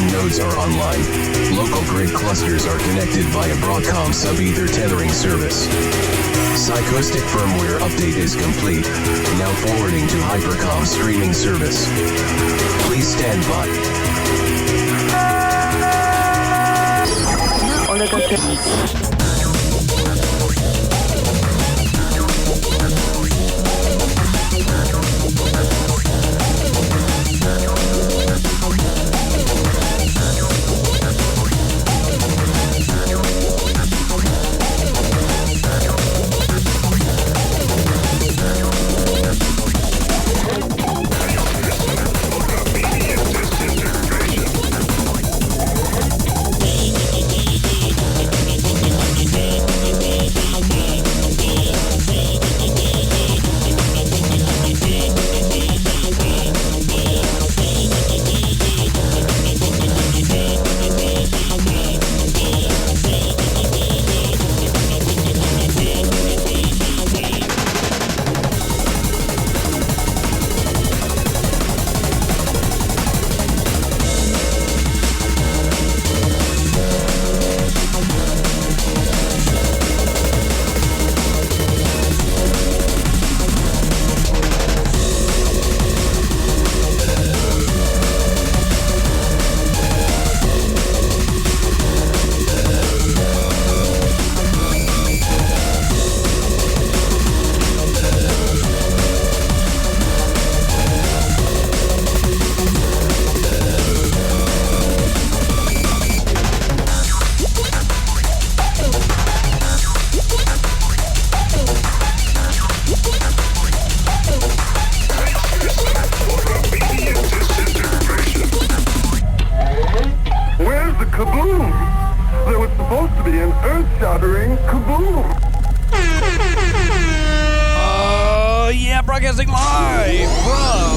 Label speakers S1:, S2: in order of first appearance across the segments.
S1: Electron nodes are online. Local grid clusters are connected via Broadcom sub-ether tethering service. Psychoustic firmware update is complete. Now forwarding to Hypercom streaming service. Please stand by.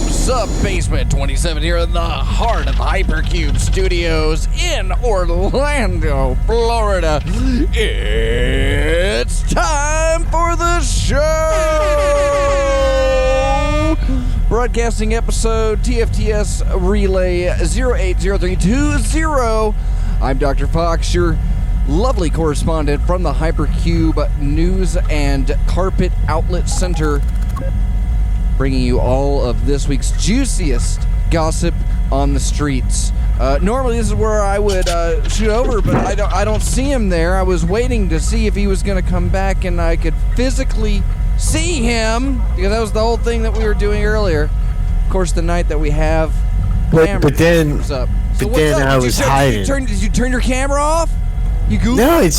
S2: Sub-Basement 27 here in the heart of Hypercube Studios in Orlando, Florida. It's time for the show! Broadcasting episode TFTS Relay 080320. I'm Dr. Fox, your lovely correspondent from the Hypercube News and Carpet Outlet Center, bringing you all of this week's juiciest gossip on the streets. Normally this is where I would shoot over, but I don't see him there. I was waiting to see if he was going to come back and I could physically see him, because that was the whole thing that we were doing earlier. Of course, the night that we have cameras.
S3: But then I was hiding.
S2: Did you turn your camera off? You goof?
S3: No, it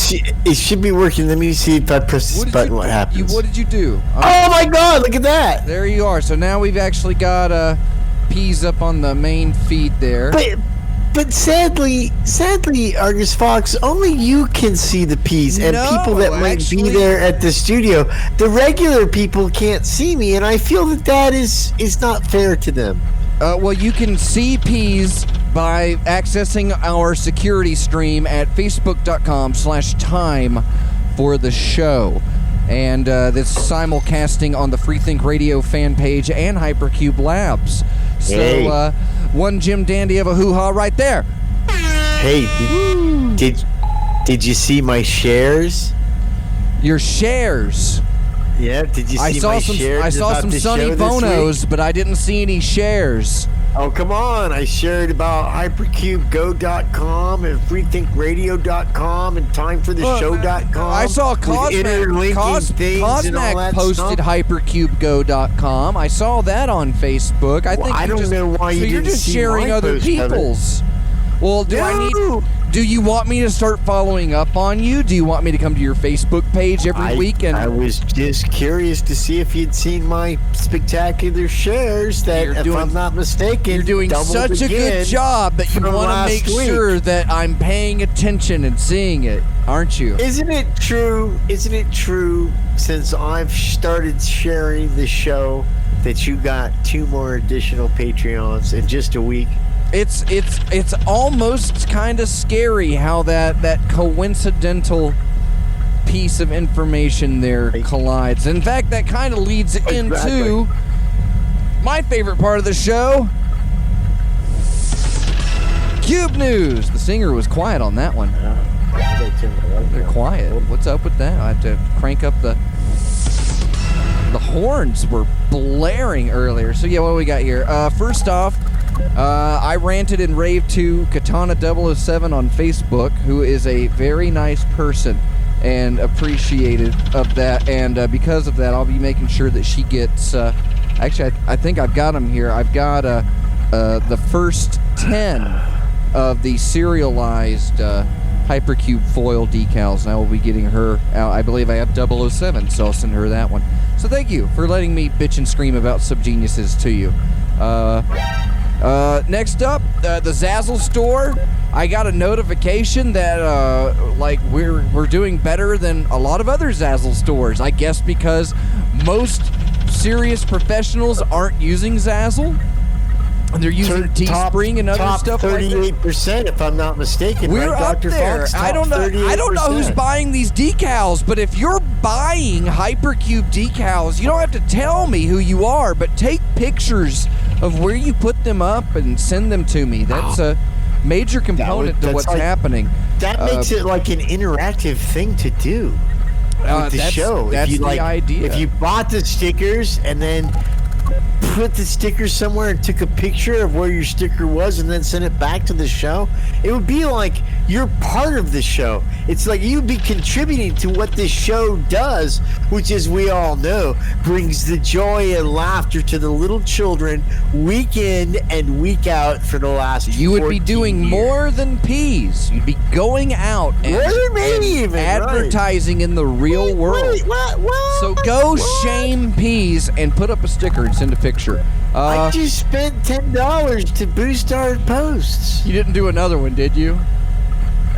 S3: should be working. Let me see if I press this button, what happens.
S2: What did you do?
S3: Oh my God, look at that.
S2: There you are. So now we've actually got peas up on the main feed there.
S3: But sadly, Argus Fox, only you can see the peas, and people that might be there at the studio. The regular people can't see me, and I feel that is not fair to them.
S2: Well, you can see peas by accessing our security stream at facebook.com/time for the show. And this simulcasting on the Freethink Radio fan page and Hypercube Labs. So, one Jim Dandy of a hoo-ha right there.
S3: Hey, did you see my shares?
S2: Your shares?
S3: Yeah, did you see my shares?
S2: I saw some Sunny Bonos, but I didn't see any shares.
S3: Oh, come on. I shared about hypercubego.com and freethinkradio.com and timefortheshow.com.
S2: I saw Cosmac posted hypercubego.com. I saw that on Facebook.
S3: I don't know why you didn't
S2: just
S3: see
S2: sharing
S3: my
S2: other
S3: post,
S2: people's. Well, do you want me to start following up on you? Do you want me to come to your Facebook page every week? And
S3: I was just curious to see if you'd seen my spectacular shares that, if I'm not mistaken,
S2: you're doing such a good job that you want to make sure that I'm paying attention and seeing it, aren't you?
S3: Isn't it true, since I've started sharing the show, that you got 2 more additional Patreons in just a week?
S2: It's almost kind of scary how that coincidental piece of information there collides. In fact, that kind of leads into my favorite part of the show. Cube News. The singer was quiet on that one. They're quiet. What's up with that? I have to crank up the horns were blaring earlier. So yeah, what do we got here? First off, I ranted and raved to Katana 007 on Facebook, who is a very nice person and appreciated of that. And because of that, I'll be making sure that she gets... actually, I think I've got them here. I've got the first 10 of the serialized Hypercube foil decals, and I will be getting her out. I believe I have 007, so I'll send her that one. So thank you for letting me bitch and scream about Subgeniuses to you. Next up, the Zazzle store. I got a notification that like we're doing better than a lot of other Zazzle stores. I guess because most serious professionals aren't using Zazzle. And they're using Teespring and other stuff like that.
S3: 38%, if I'm not mistaken.
S2: We're
S3: right,
S2: up
S3: Dr.
S2: there.
S3: Faux,
S2: I don't know who's buying these decals, but if you're buying Hypercube decals, you don't have to tell me who you are, but take pictures of where you put them up and send them to me. That's a major component to what's happening.
S3: That makes it like an interactive thing to do with the show.
S2: That's the idea.
S3: If you bought the stickers and then put the sticker somewhere and took a picture of where your sticker was and then sent it back to the show, it would be like you're part of the show. It's like you'd be contributing to what this show does, which, as we all know, brings the joy and laughter to the little children week in and week out for the last 14
S2: You would be doing
S3: years.
S2: More than peas. You'd be going out and advertising in the real world.
S3: What?
S2: So go shame peas and put up a sticker and send a picture.
S3: I just spent $10 to boost our posts.
S2: You didn't do another one, did you?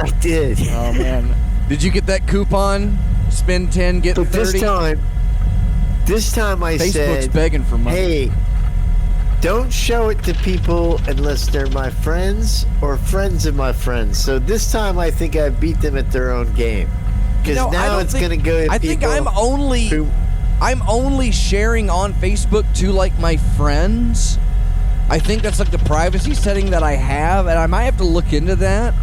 S3: I did.
S2: Oh, man. Did you get that coupon? Spend 10, get 30?
S3: This time I
S2: Facebook's
S3: said,
S2: begging for money.
S3: Hey, don't show it to people unless they're my friends or friends of my friends. So this time I think I beat them at their own game. Because now it's going to go to
S2: I
S3: people
S2: think I'm only sharing on Facebook to like my friends. I think that's like the privacy setting that I have, and I might have to look into that.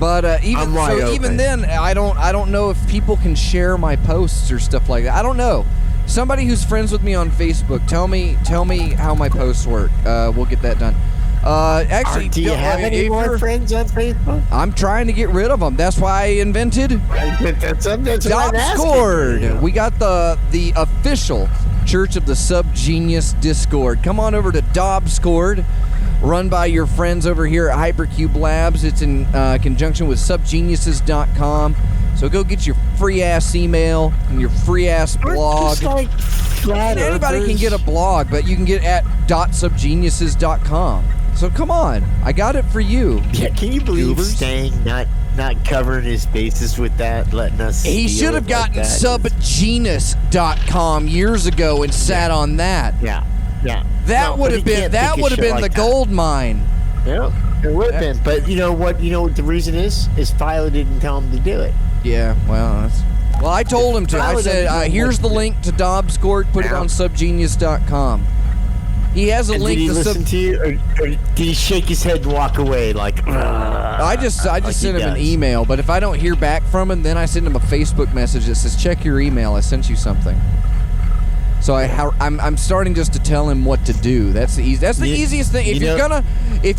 S2: But even then, I don't know if people can share my posts or stuff like that. I don't know. Somebody who's friends with me on Facebook, tell me how my posts work. We'll get that done. Actually,
S3: do you have any more friends on Facebook?
S2: I'm trying to get rid of them. That's why I invented Discord. We got the official Church of the Subgenius Discord. Come on over to Dobscord, run by your friends over here at Hypercube Labs. It's in conjunction with subgeniuses.com. So go get your free-ass email and your free-ass blog. Anybody can get a blog, but you can get at .subgeniuses.com. So come on, I got it for you.
S3: Yeah, can you believe Stang not covering his bases with that, letting us?
S2: He should have gotten subgenus.com years ago and sat on that.
S3: Yeah.
S2: That would have been the gold mine.
S3: Yeah, it would have been. But you know what the reason is? Is Philo didn't tell him to do it.
S2: Yeah, well, I told him to. I said, here's the link to Dobscord. Put it on subgenius.com. He has a link.
S3: Did he listen to you, or did he shake his head and walk away like?
S2: I just sent him an email, but if I don't hear back from him, then I send him a Facebook message that says, "Check your email. I sent you something." So I'm starting just to tell him what to do. That's the easiest thing. If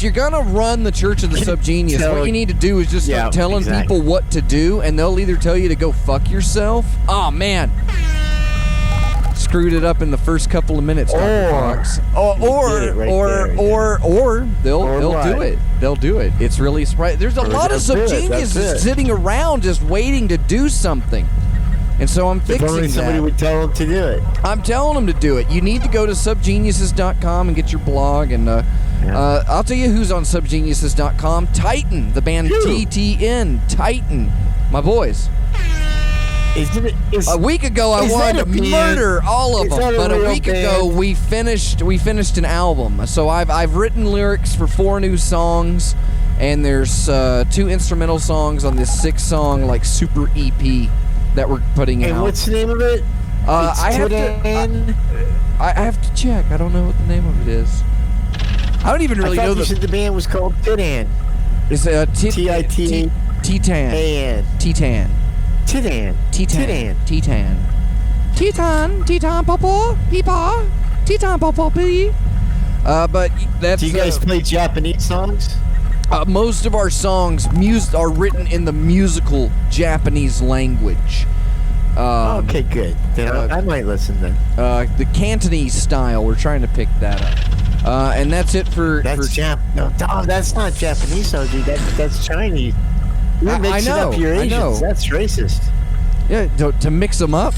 S2: you're gonna run the Church of the Subgenius, what you need to do is just start telling people what to do, and they'll either tell you to go fuck yourself. Oh man. Screwed it up in the first couple of minutes, Dr. Fox. Or they'll do it. They'll do it. It's really surprising. There's a lot of subgeniuses sitting around just waiting to do something. And so I'm fixing that. If only
S3: somebody would tell them to do it.
S2: I'm telling them to do it. You need to go to subgeniuses.com and get your blog. And I'll tell you who's on subgeniuses.com. Titan, the band TTN. Titan, my boys. A week ago, I wanted to murder all of them, but a week ago we finished an album. So I've written lyrics for 4 new songs, and there's 2 instrumental songs on this 6-song like super EP that we're putting out.
S3: And what's the name of it?
S2: I have to check. I don't know what the name of it is. I don't even really know.
S3: You said the band was called Titan.
S2: It's
S3: Titan.
S2: Titan. Titan.
S3: Titan.
S2: Titan. Titan, Papa, Peepa, Titan, Papa, Pee. But that's.
S3: Do you guys play Japanese songs?
S2: Most of our songs are written in the musical Japanese language.
S3: Okay, good. Then I might listen then.
S2: The Cantonese style. We're trying to pick that up. And that's it for.
S3: No, that's not Japanese, though, dude. That's Chinese. You're mixing up your Asians. That's racist.
S2: Yeah, to mix them up.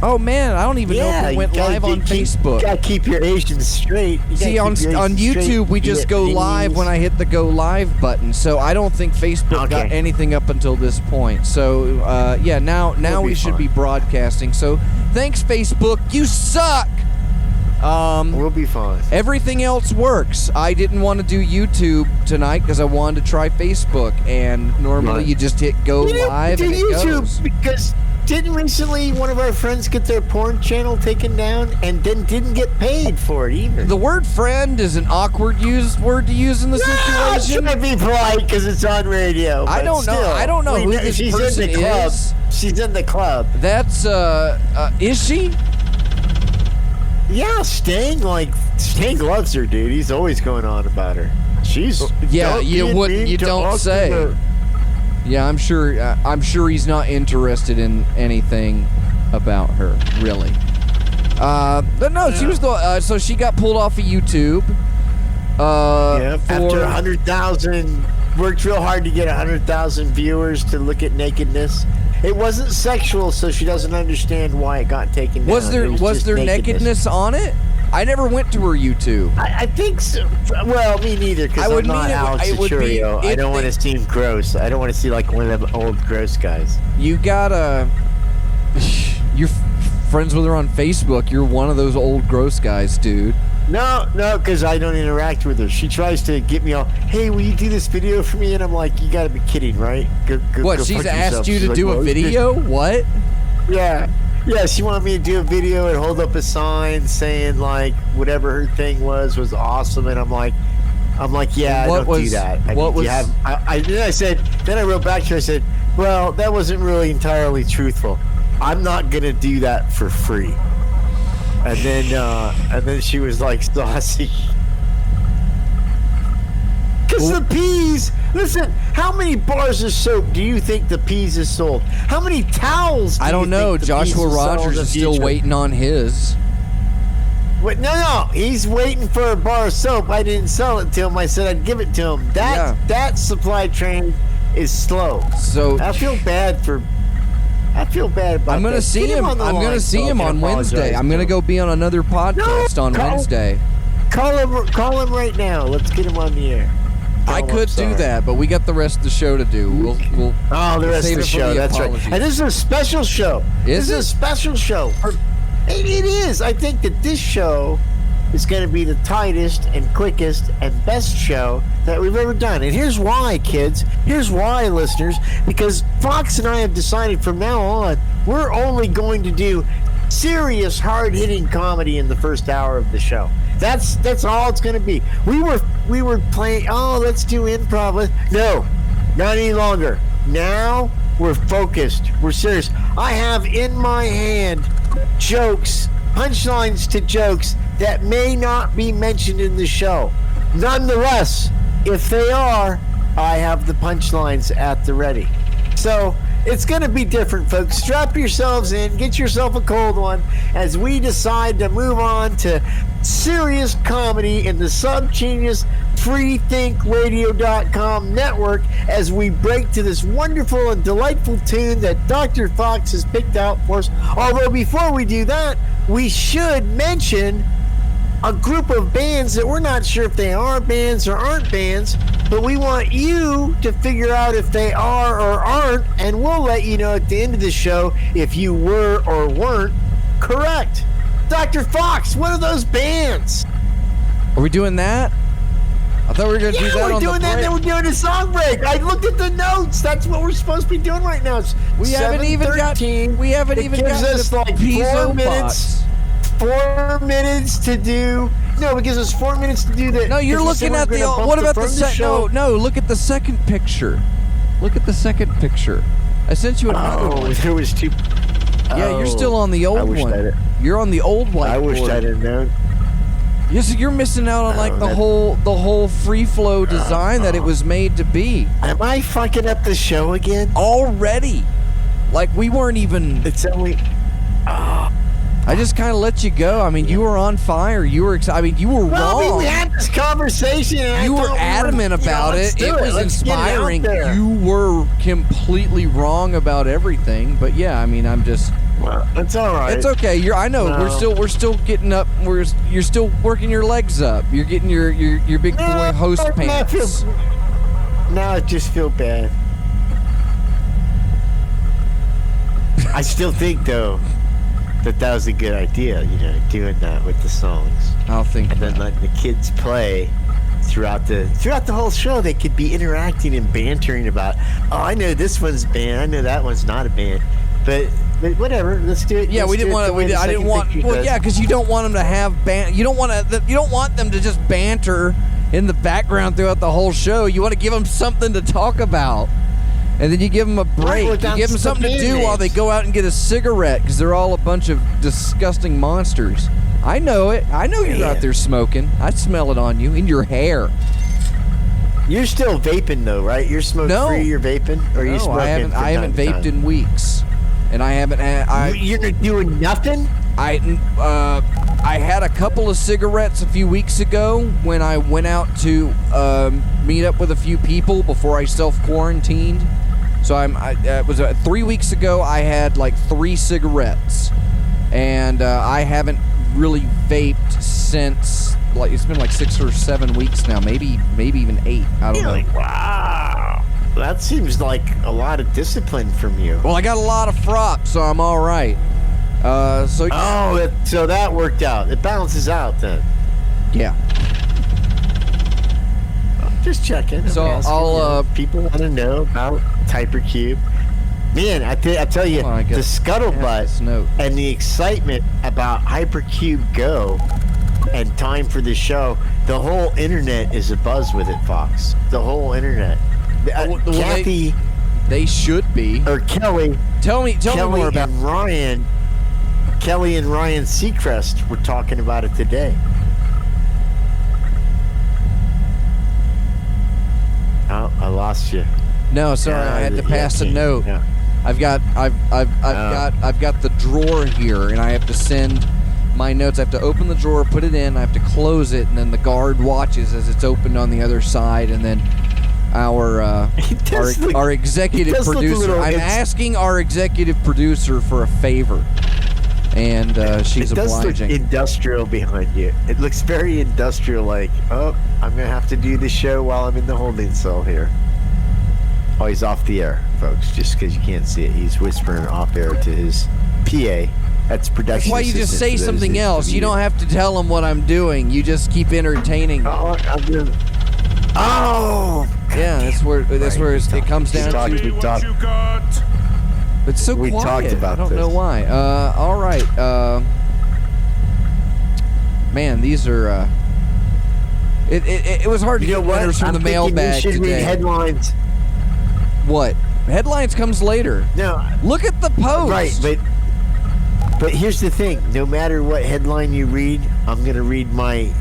S2: Oh man, I don't even know if it went live on Facebook.
S3: You gotta keep your Asians straight.
S2: See, on YouTube, we just go live when I hit the go live button. So I don't think Facebook got anything up until this point. So now we should be broadcasting. So thanks, Facebook. You suck.
S3: We'll be fine.
S2: Everything else works. I didn't want to do YouTube tonight because I wanted to try Facebook, and normally you just hit go live and it goes.
S3: Because didn't recently one of our friends get their porn channel taken down and then didn't get paid for it either?
S2: The word "friend" is an awkward word to use in the situation.
S3: It should be polite because it's on radio.
S2: I don't know. I don't know who this person is.
S3: She's in the club.
S2: That's is she?
S3: Yeah, Sting loves her, dude. He's always going on about her. She's
S2: you don't say. Yeah, I'm sure he's not interested in anything about her, really. But no, she was so she got pulled off of YouTube.
S3: After 100,000, worked real hard to get 100,000 viewers to look at nakedness. It wasn't sexual, so she doesn't understand why it got taken down.
S2: Was there nakedness on it? I never went to her YouTube.
S3: I think so. Well, me neither, because I'm not Alex Achurio. I don't want to seem gross. I don't want to see like one of them old gross guys.
S2: You gotta... You're friends with her on Facebook. You're one of those old gross guys, dude.
S3: No, because I don't interact with her. She tries to get me all, hey, will you do this video for me? And I'm like, you gotta be kidding, right?
S2: What, she's asked you to do a video? What?
S3: Yeah, she wanted me to do a video and hold up a sign saying like whatever her thing was awesome, and I'm like, yeah, I don't do that. Then I wrote back to her. I said, well, that wasn't really entirely truthful. I'm not gonna do that for free. And then she was like saucy. Because the peas, listen, how many bars of soap do you think the peas has sold? How many towels do
S2: I don't know. Joshua Rogers is still waiting on his.
S3: Wait, no, he's waiting for a bar of soap. I didn't sell it to him. I said I'd give it to him. That supply train is slow.
S2: So
S3: I feel bad about
S2: I'm gonna see him. I'm gonna see him on Wednesday. I'm gonna go be on another podcast on Wednesday.
S3: Call him right now. Let's get him on the air.
S2: I could do that, but we got the rest of the show to do. We'll
S3: the rest of the show. That's right. And this is a special show. This is a special show. It is. I think that this show is going to be the tightest and quickest and best show that we've ever done. And here's why, kids. Here's why, listeners. Because Fox and I have decided from now on, we're only going to do serious, hard-hitting comedy in the first hour of the show. That's all it's going to be. We were playing, let's do improv. No, not any longer. Now we're focused. We're serious. I have in my hand jokes, punchlines to jokes that may not be mentioned in the show. Nonetheless, if they are, I have the punchlines at the ready. So it's going to be different, folks. Strap yourselves in, get yourself a cold one as we decide to move on to serious comedy in the subgenius freethinkradio.com network as we break to this wonderful and delightful tune that Dr. Fox has picked out for us. Although before we do that, we should mention a group of bands that we're not sure if they are bands or aren't bands, but we want you to figure out if they are or aren't, and we'll let you know at the end of the show if you were or weren't correct. Dr. Fox, what are those bands?
S2: Are we doing that? I thought we were going to do that on the break.
S3: Yeah, we're doing that, and then we're doing a song break. I looked at the notes. That's what we're supposed to be doing right now. It's
S2: we haven't even got to
S3: like 4 minutes. 4 minutes to do No, because it's 4 minutes to do that.
S2: No, you're looking at the. What about the second? No, look at the second picture. Look at the second picture. I sent you another one.
S3: There was two.
S2: Yeah, you're still on the old one. You're on the old whiteboard.
S3: I wish I didn't know.
S2: You're missing out on like the whole free flow design that it was made to be.
S3: Am I fucking up the show again?
S2: Already. Like we weren't even.
S3: It's only.
S2: I just kind of let you go. I mean, you were on fire. You were excited. I mean, you were wrong.
S3: Well, we had this conversation. And
S2: you were adamant about it. It was inspiring. You were completely wrong about everything. But yeah, I mean, I'm just.
S3: Well, it's all right.
S2: It's okay. I know. No. We're still getting up. You're still working your legs up. You're getting your big boy host pants.
S3: Now I just feel bad. I still think though that was a good idea. Doing that with the songs.
S2: I'll think.
S3: And then letting the kids play throughout the whole show. They could be interacting and bantering about. Oh, I know this one's a band. I know that one's not a band. But whatever, let's do it.
S2: Yeah, we didn't want to. I didn't want. Well, yeah, because you don't want them to have You don't want them to just banter in the background throughout the whole show. You want to give them something to talk about, and then you give them a break. You give them something to do while they go out and get a cigarette, because they're all a bunch of disgusting monsters. I know it. I know you're out there smoking. I smell it on you, in your hair.
S3: You're still vaping though, right? You're smoke free. You're vaping, or are you smoking?
S2: I haven't vaped in weeks. And I haven't.
S3: You're doing nothing.
S2: I had a couple of cigarettes a few weeks ago when I went out to meet up with a few people before I self-quarantined. So it was 3 weeks ago. I had like 3 cigarettes, and I haven't really vaped since. Like it's been like 6 or 7 weeks now, maybe even 8. I don't know.
S3: Wow. That seems like a lot of discipline from you.
S2: Well, I got a lot of frop, so I'm all right. So
S3: that worked out. It balances out then.
S2: Yeah.
S3: Just checking.
S2: So I'll
S3: people want to know about Hypercube. Man, I tell you, the scuttlebutt and the excitement about Hypercube Go and time for the show, the whole internet is abuzz with it, Fox. The whole internet. Kathy,
S2: they should be.
S3: Or Kelly.
S2: Tell me more about
S3: Ryan. Kelly and Ryan Seacrest were talking about it today. Oh, I lost you.
S2: No, sorry, I had to pass a note. Yeah. I've got the drawer here, and I have to send my notes. I have to open the drawer, put it in, I have to close it, and then the guard watches as it's opened on the other side, and then our executive producer. I'm asking our executive producer for a favor, and she's obliging.
S3: It does look industrial behind you. It looks very industrial. Like, I'm gonna have to do the show while I'm in the holding cell here. Oh, he's off the air, folks. Just because you can't see it, he's whispering off air to his PA. That's production.
S2: That's why you just say something else. You don't have to tell him what I'm doing. You just keep entertaining. Yeah, that's where it comes down to. It's so quiet.
S3: Talked about
S2: I don't know why. All right. Man, these are. It was hard to get letters from the mailbag today.
S3: Read headlines.
S2: What? Headlines comes later.
S3: No.
S2: Look at the post.
S3: Right, but here's the thing. No matter what headline you read, I'm gonna read my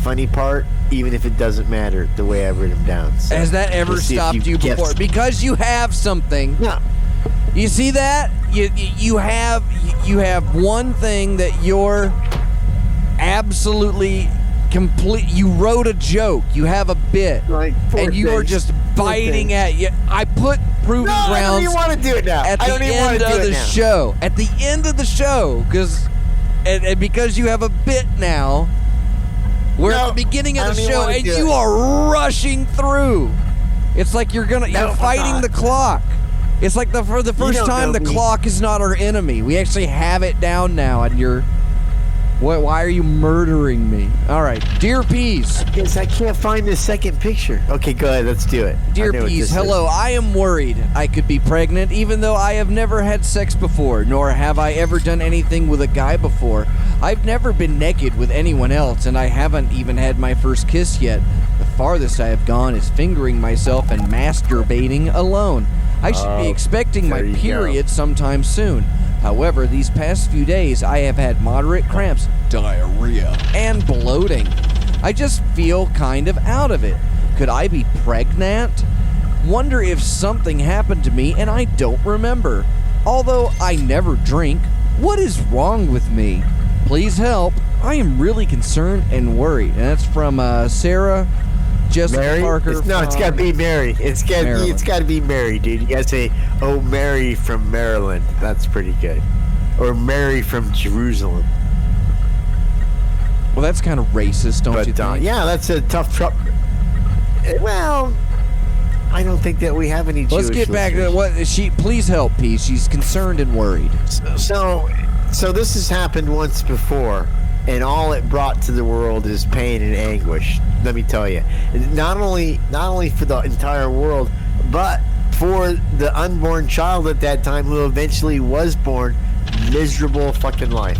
S3: funny part, even if it doesn't matter the way I write them down. So
S2: has that ever stopped you before? Because you have something.
S3: No.
S2: You see that? You have one thing that you're absolutely complete. You wrote a joke. You have a bit, and you are just biting at you. I put proving grounds. I don't
S3: even want to do it now.
S2: At the end of the show. At the end of the show, because you have a bit now. We're at the beginning of the show, and you are rushing through. It's like you're fighting the clock. It's like for the first time, the clock is not our enemy. We actually have it down now, and you're. Why are you murdering me? All right, Dear Peas.
S3: Because I can't find the second picture. Okay, go ahead. Let's do it.
S2: Dear Peas, hello. I am worried I could be pregnant, even though I have never had sex before, nor have I ever done anything with a guy before. I've never been naked with anyone else, and I haven't even had my first kiss yet. The farthest I have gone is fingering myself and masturbating alone. I should be expecting my period sometime soon. However, these past few days, I have had moderate cramps, diarrhea, and bloating. I just feel kind of out of it. Could I be pregnant? Wonder if something happened to me and I don't remember. Although I never drink, what is wrong with me? Please help. I am really concerned and worried. And that's from Sarah Jessica
S3: Mary?
S2: Parker.
S3: It's got to be Mary. It's got to be Mary, dude. You got to say, "Oh, Mary from Maryland." That's pretty good. Or Mary from Jerusalem.
S2: Well, that's kind of racist, don't you think?
S3: Yeah, that's a tough trouble. Well, I don't think that we have any Jewish
S2: Let's get back
S3: listeners.
S2: to what she. Please help, P. She's concerned and worried.
S3: So this has happened once before, and all it brought to the world is pain and anguish. Let me tell you, not only for the entire world, but for the unborn child at that time who eventually was born. Miserable fucking life.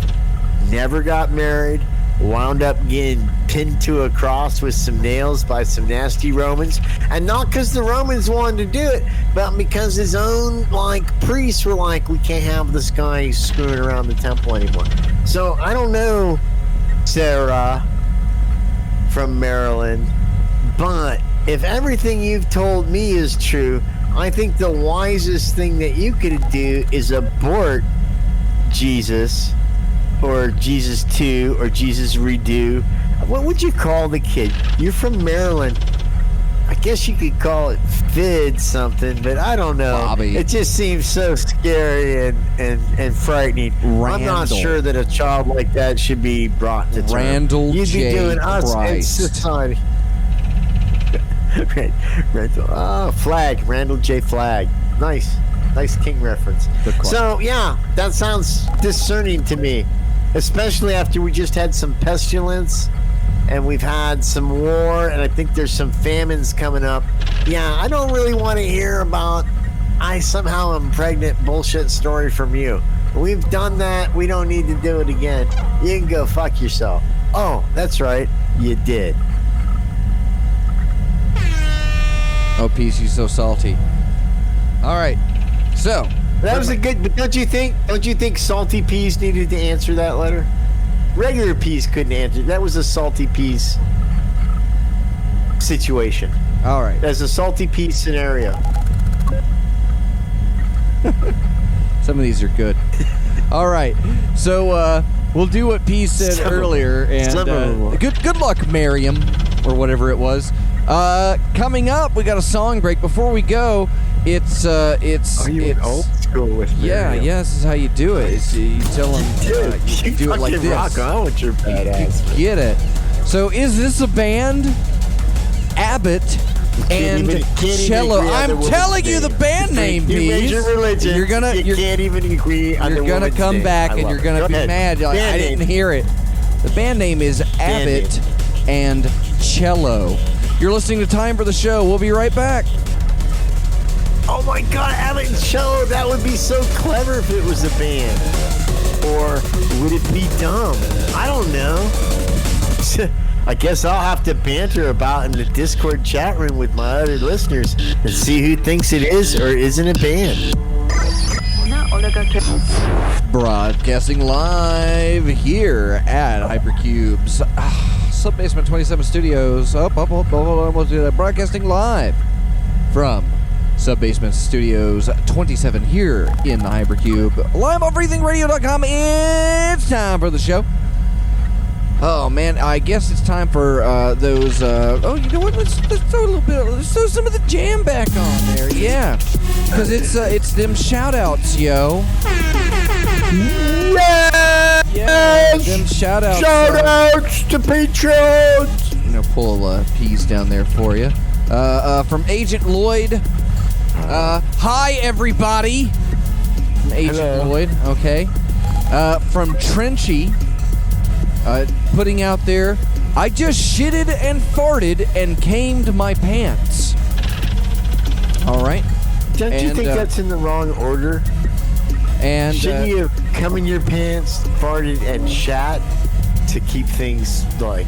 S3: Never got married. Wound up getting pinned to a cross with some nails by some nasty Romans, and not because the Romans wanted to do it, but because his own priests were like, we can't have this guy screwing around the temple anymore. So I don't know, Sarah from Maryland, but if everything you've told me is true, I think the wisest thing that you could do is abort Jesus, or Jesus 2, or Jesus redo. What would you call the kid? You're from Maryland. I guess you could call it Fid something, but I don't know.
S2: Bobby.
S3: It just seems so scary and frightening.
S2: Randall.
S3: I'm not sure that a child like that should be brought to term.
S2: Randall
S3: You'd
S2: J.
S3: be doing us in
S2: Christ.
S3: society. Randall. Flag. Randall J. Flag. Nice King reference. So yeah, that sounds discerning to me, especially after we just had some pestilence and we've had some war, and I think there's some famines coming up. Yeah, I don't really want to hear about I somehow am pregnant bullshit story from you. We've done that. We don't need to do it again. You can go fuck yourself. Oh, that's right, you did.
S2: Oh, P, she's so salty. All right. So
S3: That was a good, but don't you think Salty Peas needed to answer that letter? Regular Peas couldn't answer. That was a Salty Peas situation.
S2: all right.
S3: That's a Salty Peas scenario.
S2: Some of these are good. All right. So we'll do what P said
S3: Some of
S2: earlier, and
S3: Some of them will.
S2: good luck, Miriam, or whatever it was. Coming up, we got a song break. Before we go, it's
S3: Are you old school with me?
S2: yeah, this is how you do it. It's, you tell them you do it like this.
S3: Rock on with your badass.
S2: Get it. So is this a band? Abbott and
S3: can't even
S2: Cello.
S3: agree on the
S2: I'm
S3: woman's
S2: telling you
S3: name.
S2: the band name,
S3: You made
S2: Pease.
S3: your religion.
S2: You're gonna
S3: can't even agree on the
S2: you're gonna
S3: woman's
S2: come
S3: name.
S2: back
S3: I
S2: and
S3: love
S2: you're
S3: it.
S2: gonna
S3: Go
S2: be
S3: ahead.
S2: mad. You're like,
S3: Band
S2: I didn't
S3: name.
S2: hear it. The band name is Abbott and Cello. You're listening to Time for the Show. We'll be right back.
S3: Oh my God, Abbott and Cello, that would be so clever if it was a band. Or would it be dumb? I don't know. I guess I'll have to banter about in the Discord chat room with my other listeners and see who thinks it is or isn't a band.
S2: Broadcasting live here at Hypercube's Subbasement 27 Studios. Broadcasting live from Subbasement Studios 27 here in the Hypercube. Live on freethingradio.com. It's time for the show. Oh man, I guess it's time for those. Oh, you know what? Let's throw a little bit. Let's throw some of the jam back on there. Yeah, because it's them shout outs, yo. Yeah, them shout outs.
S3: Shout outs to patrons.
S2: I'm gonna pull Peas down there for you. From Agent Lloyd. Hi everybody. From Agent
S3: Hello.
S2: Lloyd. Okay. From Trenchy. Putting out there, I just shitted and farted and camed my pants. All right.
S3: Don't you
S2: And,
S3: think that's in the wrong order?
S2: And
S3: shouldn't you have come in your pants, farted, and shat to keep things like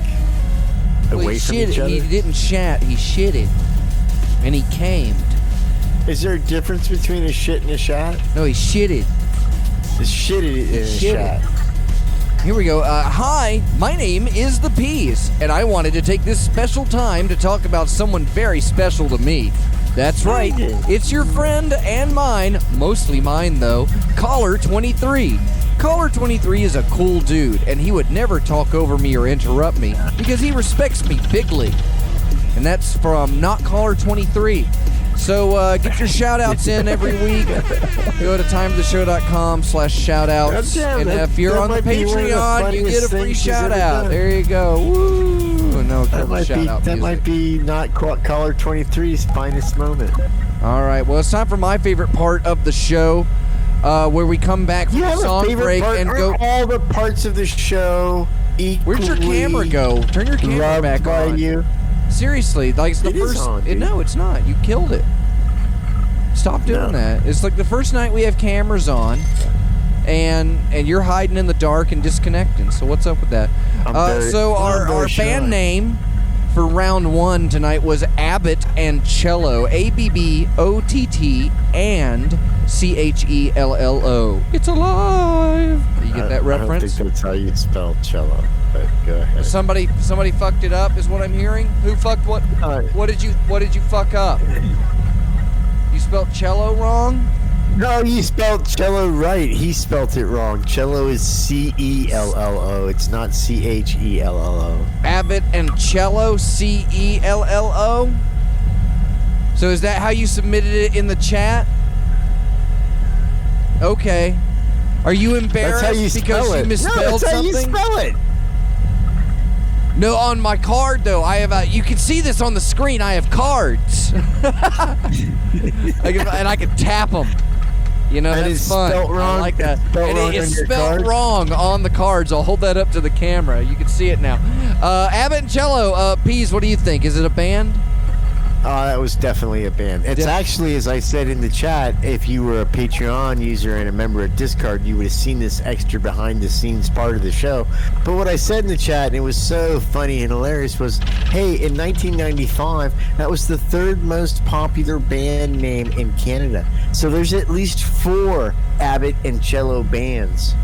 S3: away from each other?
S2: He didn't shat. He shitted, and he camed.
S3: Is there a difference between a shit and a shat?
S2: No, he shitted.
S3: A shitted and a shat.
S2: Here we go. Hi, my name is the Peas, and I wanted to take this special time to talk about someone very special to me. That's right. It's your friend and mine, mostly mine though, Caller 23. Caller 23 is a cool dude, and he would never talk over me or interrupt me because he respects me bigly. And that's from Not Caller 23. So get your shout-outs in every week. Go to timeoftheshow.com/shout-outs. And if you're on the Patreon, you get a free shout-out. There you go. Woo! No,
S3: that might be Not Caller 23's finest moment.
S2: All right. Well, it's time for my favorite part of the show, where we come back from the song break and go.
S3: All the parts of the show equally.
S2: Where'd your camera go? Turn your camera back on.
S3: You.
S2: Seriously, like it's the first. No, it's not. You killed it. Stop doing that. It's like the first night we have cameras on, and you're hiding in the dark and disconnecting. So what's up with that? So our band name for round one tonight was Abbott and Cello. ABBOTT and CHELLO. It's alive. You get that reference?
S3: I don't think that's how you spell cello. But go ahead.
S2: Somebody fucked it up, is what I'm hearing. Who fucked what? What did you fuck up? You spelled cello wrong?
S3: No, you spelled cello right. He spelled it wrong. Cello is CELLO. It's not CHELLO.
S2: Abbott and Cello, CELLO. So is that how you submitted it in the chat? Okay. Are you embarrassed because you misspelled something?
S3: No, that's how you spell it.
S2: No, on my card though, I have you can see this on the screen. I have cards, and I can tap them. You know, that's fun.
S3: Wrong.
S2: I like that. And it's spelled wrong on the cards. I'll hold that up to the camera. You can see it now. Abbott and Cello, Peas, what do you think? Is it a band?
S3: That was definitely a band. It's actually, as I said in the chat, if you were a Patreon user and a member of Discard, you would have seen this extra behind-the-scenes part of the show. But what I said in the chat, and it was so funny and hilarious, was, hey, in 1995, that was the third most popular band name in Canada. So there's at least 4 Abbott and Cello bands,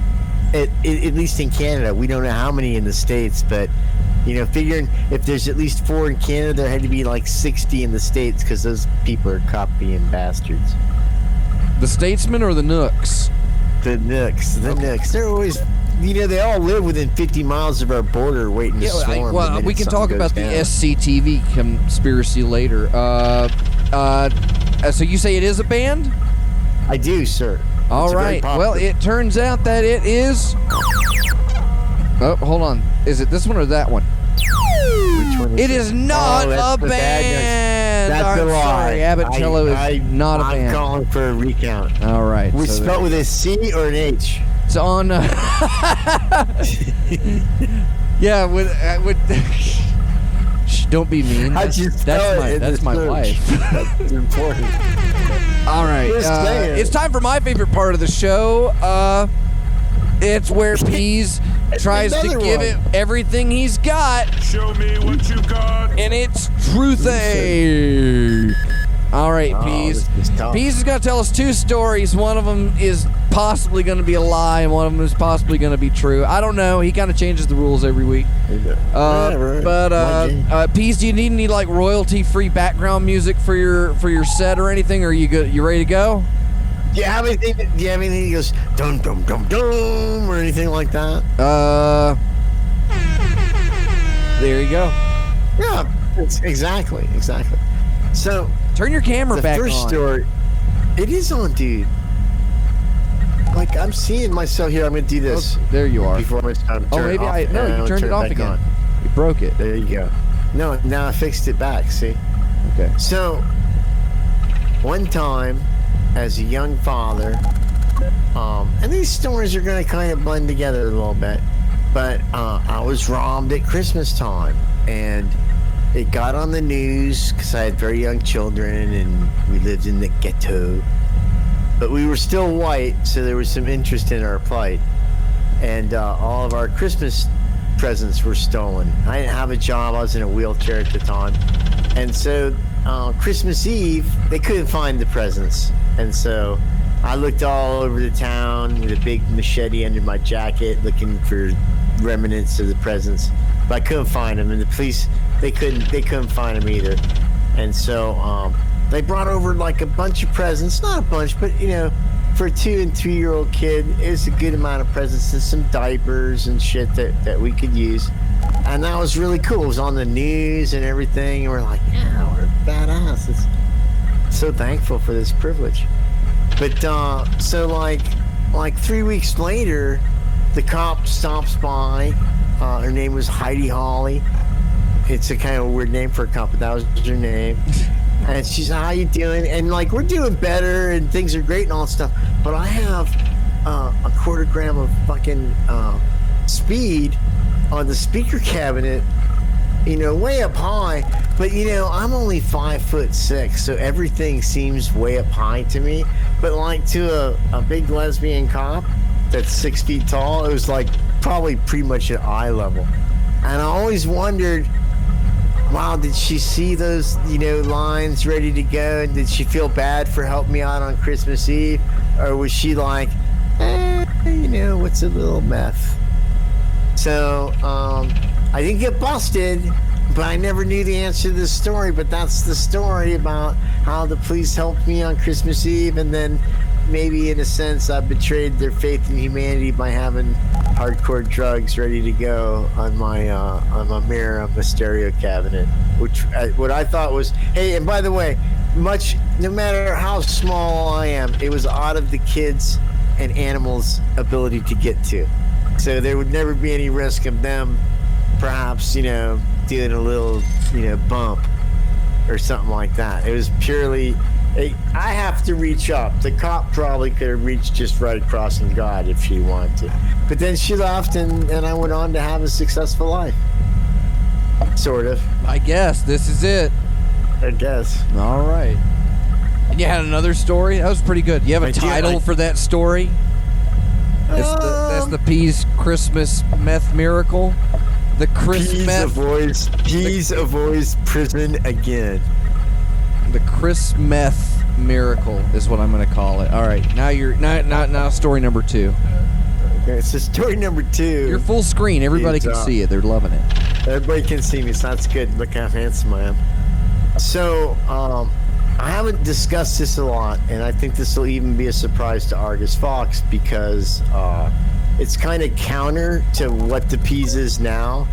S3: at least in Canada. We don't know how many in the States, but... You know, figuring if there's at least 4 in Canada, there had to be like 60 in the States because those people are copying bastards.
S2: The Statesmen or the Nooks?
S3: The Nooks. They're always, you know, they all live within 50 miles of our border waiting to swarm.
S2: Well, we can talk about the SCTV conspiracy later. So you say it is a band?
S3: I do, sir.
S2: All right. Well, it turns out that it is... Oh, hold on. Is it this one or that one?
S3: Which one is
S2: it? Is not a band.
S3: That's a lie.
S2: Sorry, Abbott Cello is not a band.
S3: I'm calling for a recount.
S2: All right.
S3: Was it spelled with a C or an H?
S2: It's on. Yeah, with. Shh, don't be mean. That's my wife.
S3: That's important.
S2: All right. It's time for my favorite part of the show. It's where Peas tries to give it everything he's got.
S4: Show me what you got.
S2: And it's Truthache. All right, Peas. Peas is going to tell us 2 stories. One of them is possibly going to be a lie, and one of them is possibly going to be true. I don't know. He kind of changes the rules every week. Peas, do you need any like royalty-free background music for your set or anything? Or are you good? You ready to go?
S3: Do you have anything that goes dum dum dum dum or anything like that?
S2: There you go.
S3: Yeah, it's exactly. So
S2: turn your camera back on.
S3: The first story, it is on, dude. Like I'm seeing myself here. I'm gonna do this.
S2: Oh, there you are.
S3: Before my time.
S2: You turned it off again. You broke it.
S3: There you go. No, now I fixed it back. See.
S2: Okay.
S3: So one time, as a young father, and these stories are going to kind of blend together a little bit, but I was robbed at Christmas time, and it got on the news because I had very young children and we lived in the ghetto, but we were still white, so there was some interest in our plight. And all of our Christmas presents were stolen. I didn't have a job. I was in a wheelchair at the time. And so Christmas Eve, they couldn't find the presents. And so I looked all over the town with a big machete under my jacket looking for remnants of the presents. But I couldn't find them. And the police, they couldn't find them either. And so they brought over like a bunch of presents. Not a bunch, but, you know, for a 2 and 3 year old kid, it was a good amount of presents and some diapers and shit that we could use. And that was really cool. It was on the news and everything. And we're like, yeah, we're badass. It's so thankful for this privilege. But so like 3 weeks later, the cop stops by. Her name was Heidi Holly. It's a kind of weird name for a cop, but that was her name. And she said, how you doing? And like, we're doing better and things are great and all that stuff. But I have a quarter gram of fucking speed on the speaker cabinet, you know, way up high. But, you know, I'm only 5'6", so everything seems way up high to me. But like to a big lesbian cop that's 6 feet tall, it was like probably pretty much at eye level. And I always wondered, wow, did she see those, you know, lines ready to go? And did she feel bad for helping me out on Christmas Eve? Or was she like, you know, what's a little meth? So, I didn't get busted, but I never knew the answer to this story. But that's the story about how the police helped me on Christmas Eve. And then maybe in a sense I betrayed their faith in humanity by having hardcore drugs ready to go on my mirror on the stereo cabinet, which what I thought was, hey, and by the way, no matter how small I am, it was out of the kids and animals' ability to get to, so there would never be any risk of them perhaps, you know, doing a little, you know, bump or something like that. It was purely, I have to reach up. The cop probably could have reached just right across and got if she wanted to. But then she left, and I went on to have a successful life. Sort of.
S2: I guess this is it.
S3: I guess.
S2: All right. And you had another story? That was pretty good. You have a title for that story? That's the Peas Christmas Meth Miracle? The Christmas
S3: Peas avoids prison again.
S2: The Chris Meth Miracle is what I'm going to call it. All right, now story number 2.
S3: Okay, so story number 2.
S2: You're full screen. Everybody can see it. They're loving it.
S3: Everybody can see me, so that's good. Look how handsome I am. So, I haven't discussed this a lot, and I think this will even be a surprise to Argus Fox because it's kind of counter to what the Peas is now,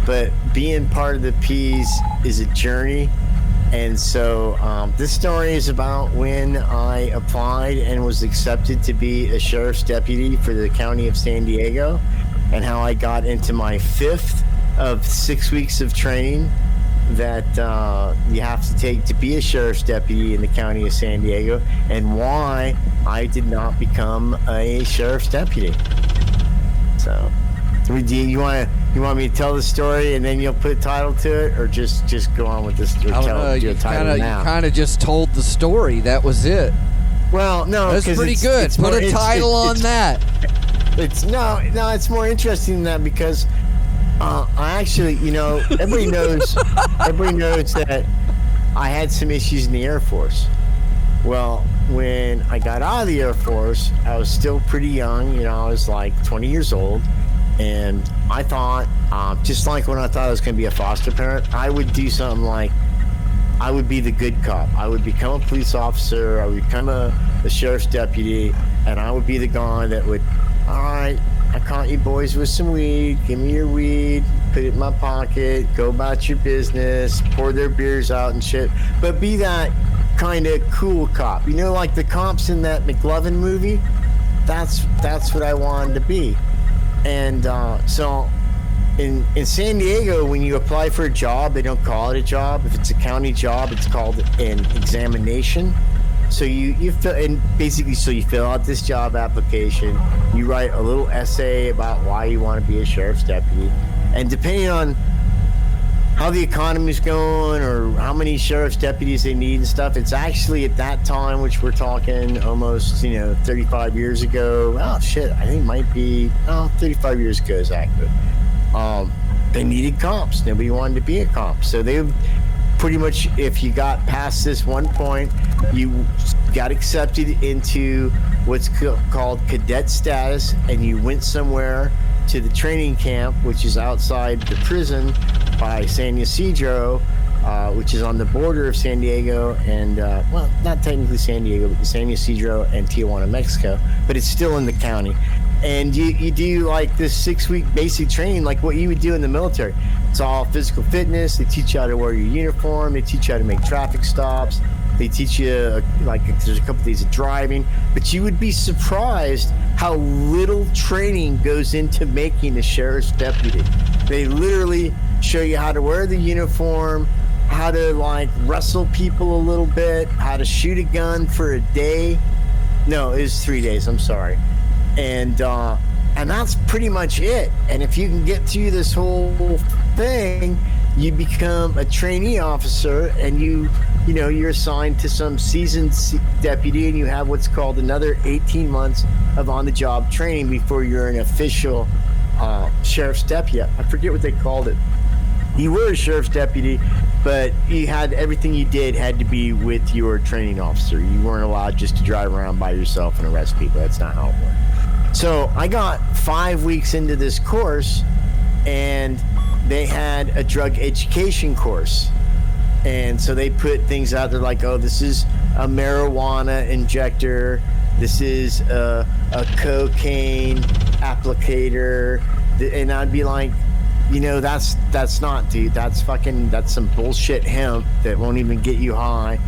S3: but being part of the Peas is a journey. And so this story is about when I applied and was accepted to be a sheriff's deputy for the county of San Diego, and how I got into my 5th of 6 weeks of training that you have to take to be a sheriff's deputy in the county of San Diego, and why I did not become a sheriff's deputy. So, you want me to tell the story and then you'll put a title to it, or just go on with this? Or
S2: I don't know. You kind of just told the story. That was it.
S3: Well, no,
S2: that's pretty good. Put a title on that.
S3: It's more interesting than that because I actually, you know, everybody knows that I had some issues in the Air Force. Well, when I got out of the Air Force, I was still pretty young. You know, I was like 20 years old. And I thought, just like when I thought I was going to be a foster parent, I would do something like, I would be the good cop. I would become a police officer. I would become a sheriff's deputy. And I would be the guy that would, all right, I caught you boys with some weed. Give me your weed. Put it in my pocket. Go about your business. Pour their beers out and shit. But be that kind of cool cop. You know, like the cops in that McLovin movie? That's what I wanted to be. And so in San Diego, when you apply for a job, they don't call it a job. If it's a county job, it's called an examination. So you fill out this job application. You write a little essay about why you want to be a sheriff's deputy. And depending on how the economy's going or how many sheriff's deputies they need and stuff. It's actually at that time, which we're talking almost, 35 years ago. Oh, shit. I think it might be 35 years ago, exactly. They needed comps. Nobody wanted to be a comp. So they pretty much, if you got past this one point, you got accepted into what's called cadet status, and you went somewhere to the training camp, which is outside the prison by San Ysidro, which is on the border of San Diego and, well, not technically San Diego, but San Ysidro and Tijuana, Mexico, but it's still in the county. And you do like this 6-week basic training, like what you would do in the military. It's all physical fitness. They teach you how to wear your uniform. They teach you how to make traffic stops. They teach you, there's a couple days of driving. But you would be surprised how little training goes into making a sheriff's deputy. They literally show you how to wear the uniform, how to, wrestle people a little bit, how to shoot a gun for a day. No, it was 3 days. I'm sorry. And that's pretty much it. And if you can get through this whole thing, you become a trainee officer, and you're assigned to some seasoned deputy, and you have what's called another 18 months of on-the-job training before you're an official sheriff's deputy. I forget what they called it. You were a sheriff's deputy, but you had everything you did had to be with your training officer. You weren't allowed just to drive around by yourself and arrest people. That's not how it worked. So I got 5 weeks into this course, and they had a drug education course. And so they put things out there like, oh, this is a marijuana injector. This is a cocaine applicator. And I'd be like, that's not, dude. That's some bullshit hemp that won't even get you high.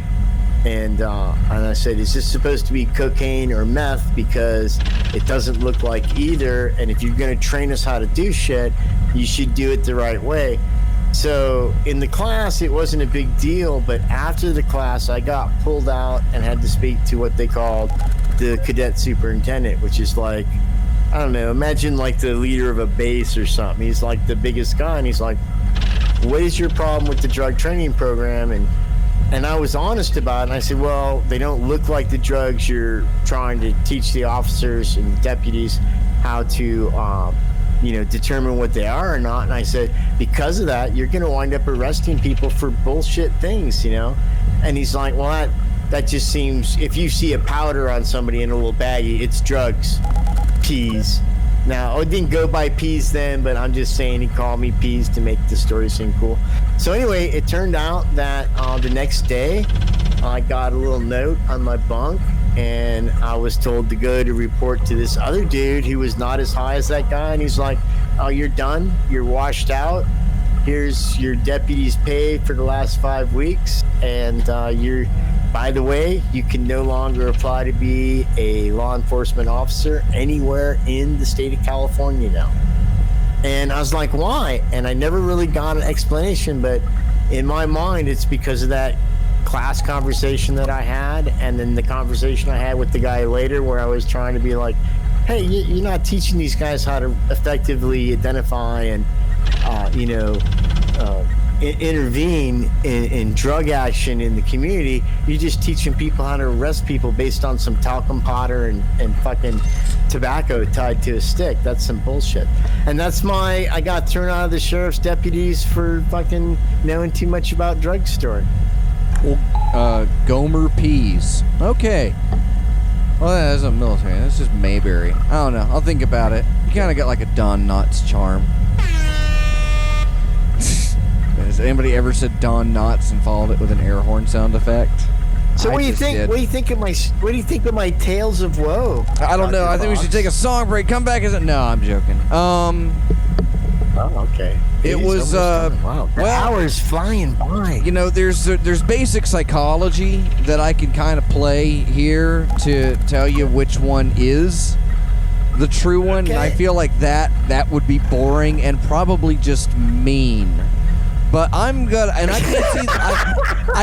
S3: And I said, is this supposed to be cocaine or meth? Because it doesn't look like either. And if you're going to train us how to do shit, you should do it the right way. So in the class, it wasn't a big deal. But after the class, I got pulled out and had to speak to what they called the cadet superintendent, which is I don't know, imagine the leader of a base or something. He's the biggest guy, and he's like, what is your problem with the drug training program? And I was honest about it, and I said, well, they don't look like the drugs you're trying to teach the officers and deputies how to, determine what they are or not. And I said, because of that, you're going to wind up arresting people for bullshit things, And he's like, well, that just seems, if you see a powder on somebody in a little baggie, it's drugs, peas. Now, it didn't go by peas then, but I'm just saying he called me peas to make the story seem cool. So anyway, it turned out that the next day, I got a little note on my bunk, and I was told to go to report to this other dude who was not as high as that guy. And he's like, oh, you're done? You're washed out? Here's your deputy's pay for the last 5 weeks. And by the way, you can no longer apply to be a law enforcement officer anywhere in the state of California now. And I was like, why? And I never really got an explanation, but in my mind, it's because of that class conversation that I had, and then the conversation I had with the guy later where I was trying to be like, hey, you're not teaching these guys how to effectively identify and, intervene in drug action in the community. You're just teaching people how to arrest people based on some talcum powder and fucking tobacco tied to a stick. That's some bullshit. And that's I got thrown out of the sheriff's deputies for fucking knowing too much about drugstore.
S2: Gomer peas. Okay. Well, that's a military. That's just Mayberry. I don't know. I'll think about it. You kind of got a Don Knotts charm. Has anybody ever said Don Knotts and followed it with an air horn sound effect?
S3: So what do you think? What do you think of my Tales of Woe?
S2: I don't know. I think we should take a song break. Come back. No, I'm joking.
S3: Oh, okay.
S2: It was
S3: wow. The hour's flying by.
S2: There's basic psychology that I can kind of play here to tell you which one is the true one. Okay. And I feel like that would be boring and probably just mean. But I'm good, and I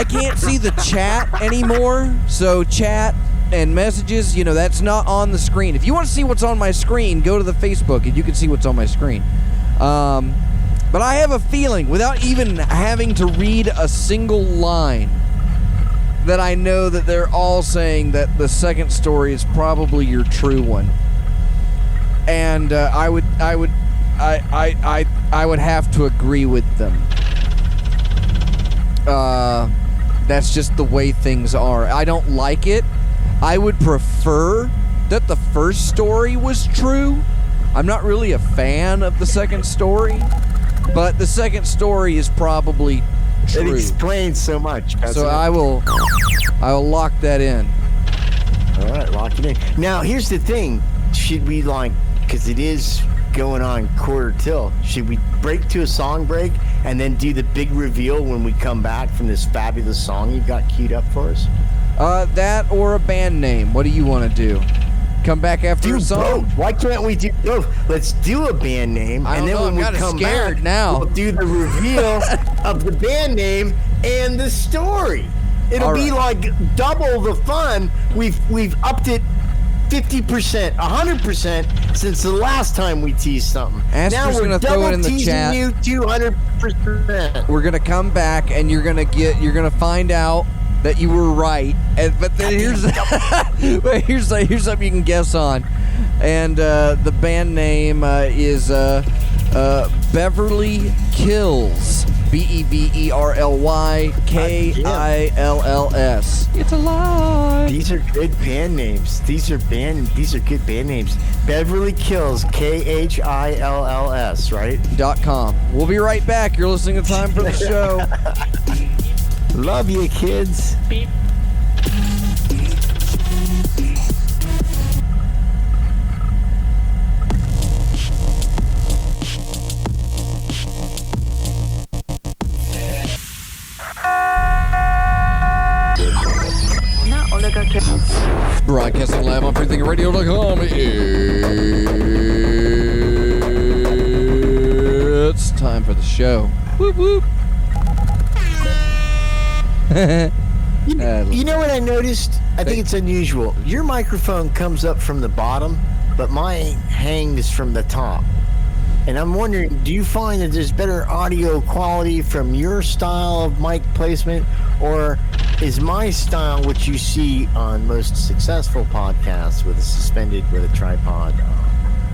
S2: can't see the chat anymore. So chat and messages, that's not on the screen. If you want to see what's on my screen, go to the Facebook and you can see what's on my screen. But I have a feeling, without even having to read a single line, that I know that they're all saying that the second story is probably your true one. And I would have to agree with them. That's just the way things are. I don't like it. I would prefer that the first story was true. I'm not really a fan of the second story, but the second story is probably true.
S3: It explains so much.
S2: So I will lock that in.
S3: All right, lock it in. Now, here's the thing. Should we, because it is going on quarter till, should we break to a song break and then do the big reveal when we come back from this fabulous song you've got queued up for us?
S2: That or a band name. What do you want to do? Come back after a song?
S3: Both. Why can't we do both? Let's do a band name, and then when we come back, we'll do the reveal of the band name and the story. It'll be like double the fun. We've upped it 50%, 100% since the last time we teased something.
S2: Asper's gonna throw it in the chat.
S3: You 200%.
S2: We're gonna come back, and you're gonna find out that you were right. But then here's something you can guess on, and the band name is Beverly Kills. Beverly Kills. It's a lie.
S3: These are good band names. These are good band names. Beverly Kills, KHILLS, right?
S2: .com. We'll be right back. You're listening to Time for the Show.
S3: Love you, kids.
S5: Beep.
S2: Broadcasting live on freethinkerradio.com. It's time for the show. Whoop whoop.
S3: You know what I noticed? I think it's unusual. Your microphone comes up from the bottom, but mine hangs from the top. And I'm wondering, do you find that there's better audio quality from your style of mic placement, or is my style, which you see on most successful podcasts with a tripod,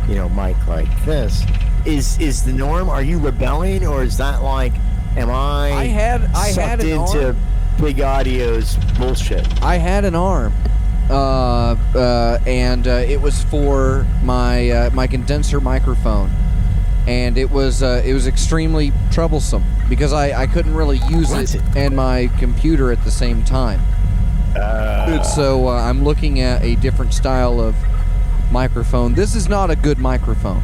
S3: mic like this, is the norm? Are you rebelling, or is that am I sucked into Big Audio's bullshit?
S2: I had an arm, and it was for my condenser microphone. And it was extremely troublesome because I couldn't really use it and my computer at the same time. So I'm looking at a different style of microphone. This is not a good microphone.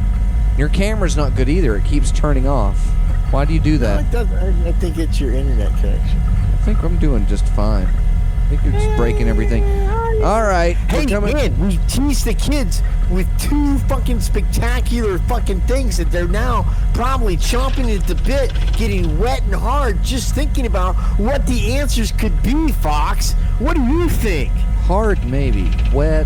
S2: Your camera's not good either. It keeps turning off. Why do you do that?
S3: No, it doesn't. I think it's your internet connection.
S2: I think I'm doing just fine. I think you're just breaking everything. All right.
S3: Hey, man, we teased the kids with two fucking spectacular fucking things that they're now probably chomping at the bit, getting wet and hard, just thinking about what the answers could be, Fox. What do you think?
S2: Hard, maybe. Wet,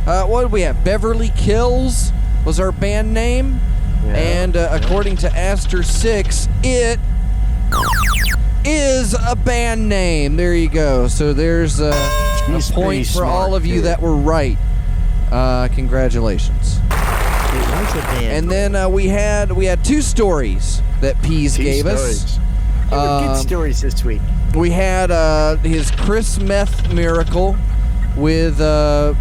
S2: what did we have? Beverly Kills was our band name. Yeah. And according to Aster6, it is a band name. There you go. So there's a point for all of you that were right. Congratulations. And then we had two stories that Pease gave us.
S3: Good stories this week.
S2: We had his Chris Meth miracle with the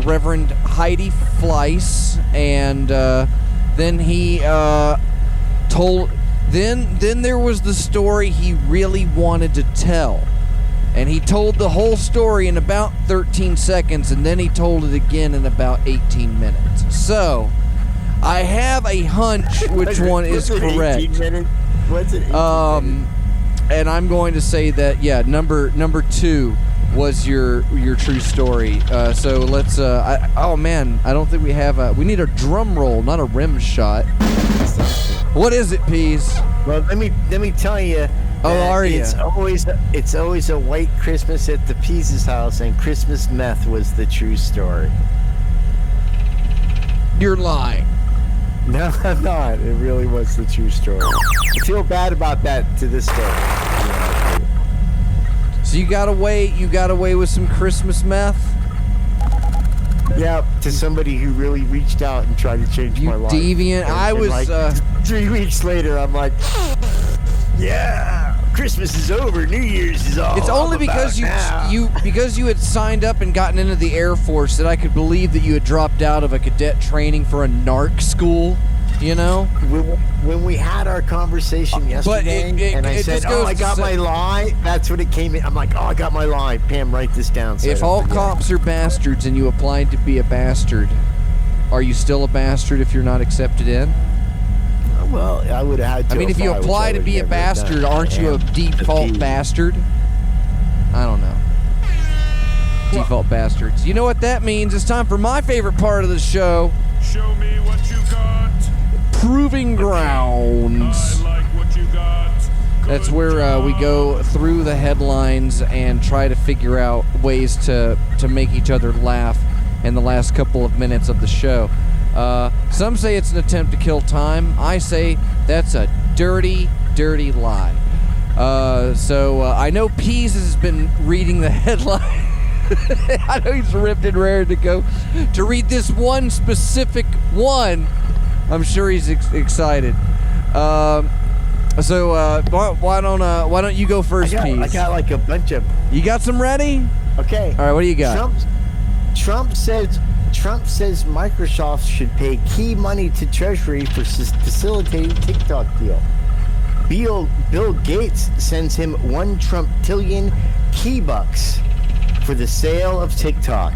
S2: Reverend Heidi Fleiss, and then he told. Then there was the story he really wanted to tell. And he told the whole story in about 13 seconds, and then he told it again in about 18 minutes. So, I have a hunch which one is correct.
S3: 18 minutes? What's it? 18 minutes?
S2: And I'm going to say that, number 2 was your true story. So let's. Oh man, I don't think we have we need a drum roll, not a rim shot. What is it, Pease?
S3: Well, let me tell you.
S2: Oh, are you?
S3: It's always a white Christmas at the Pease's house, and Christmas meth was the true story.
S2: You're lying.
S3: No, I'm not. It really was the true story. I feel bad about that to this day.
S2: So you got away with some Christmas meth?
S3: Yeah, to somebody who really reached out and tried to change my life.
S2: Deviant. I was
S3: like, 3 weeks later, I'm like, yeah, Christmas is over, New Year's is all.
S2: It's only because you had signed up and gotten into the Air Force that I could believe that you had dropped out of a cadet training for a narc school, you know?
S3: When we had our conversation yesterday, and I said, I got my lie, that's when it came in. I'm like, I got my lie. Pam, write this down. So
S2: if all cops are bastards and you applied to be a bastard, are you still a bastard if you're not accepted in?
S3: Well, I would have had to.
S2: I mean, if you apply to be a bastard, aren't you a default bastard? I don't know. Default bastards. You know what that means? It's time for my favorite part of the show.
S4: Show me what you got.
S2: Proving grounds.
S4: I like what you got.
S2: That's where we go through the headlines and try to figure out ways to make each other laugh in the last couple of minutes of the show. Some say it's an attempt to kill time. I say that's a dirty, dirty lie. So I know Pease has been reading the headline. I know he's ripped and rared to go to read this one specific one. I'm sure he's excited. So why don't you go first, Pease?
S3: I got like a bunch of.
S2: You got some ready?
S3: Okay.
S2: All right. What do you got?
S3: Trump says Microsoft should pay key money to Treasury for facilitating TikTok deal. Bill Gates sends him $1 Trump-tillion key bucks for the sale of TikTok.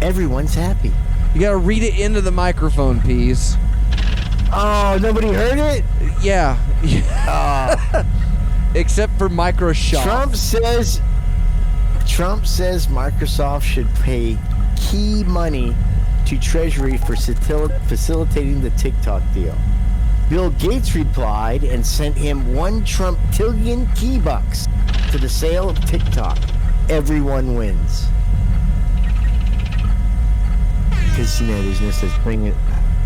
S3: Everyone's happy.
S2: You gotta read it into the microphone, Pease.
S3: Oh, nobody heard it?
S2: Yeah. Except for Microsoft.
S3: Trump says Microsoft should pay key money to Treasury for facilitating the TikTok deal. Bill Gates replied and sent him $1 Trump-tillion key bucks for the sale of TikTok. Everyone wins. Because, there's no such thing.